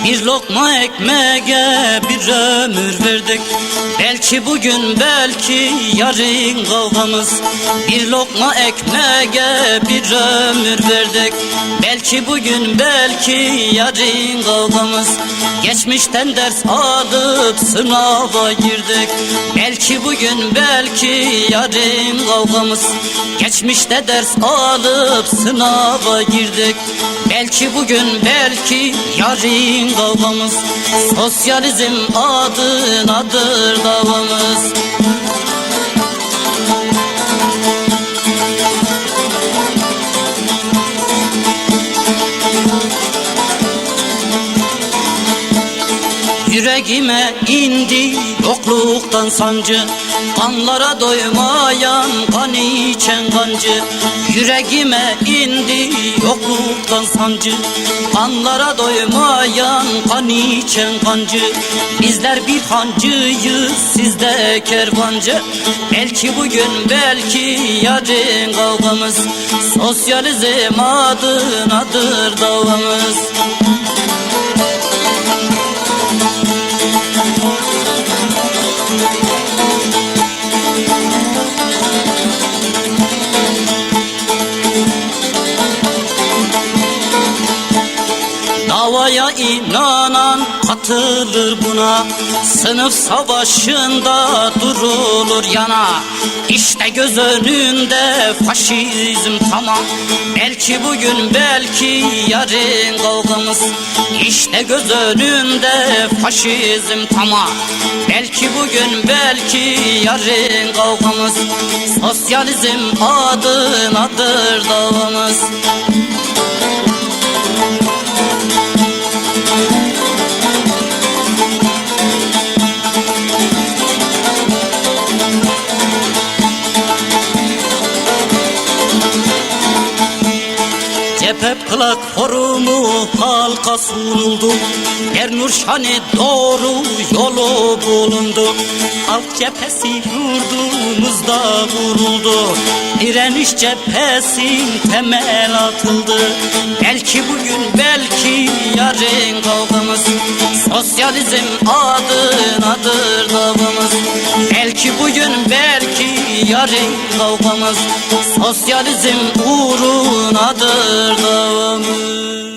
Bir lokma ekmeğe bir ömür verdik. Belki bugün belki yarın kavgamız. Bir lokma ekmeğe bir ömür verdik. Belki bugün belki yarın kavgamız. Geçmişten ders alıp sınava girdik. Belki bugün belki yarın kavgamız. Geçmişte ders alıp sınava girdik. Belki bugün belki yarın kavgamız. Sosyalizm adınadır davamız. Yüreğime indi yokluktan sancı, kanlara doymayan kan içen kancı. Yüreğime indi yokluktan sancı, kanlara doymayan kan içen kancı. Bizler bir hancıyız, sizde kervancı. Belki bugün belki yarın kavgamız. Sosyalizm adınadır davamız. Davaya inanan katılır buna. Sınıf savaşında durulur yana. İşte göz önünde faşizm tamam. Belki bugün belki yarın kavgamız. İşte göz önünde faşizm tamam. Belki bugün belki yarın kavgamız. Sosyalizm adınadır davamız. Cephe platformu halka sunuldu. Ernurşan'e doğru yolu bulundu. Halk cephesi yurdumuzda kuruldu. Direniş cephesi temel atıldı. Belki bugün belki yarın kavgamız. Sosyalizm adınadır davamız. Belki bugün belki yarın kavgamız. Sosyalizm uğrunadır davamız.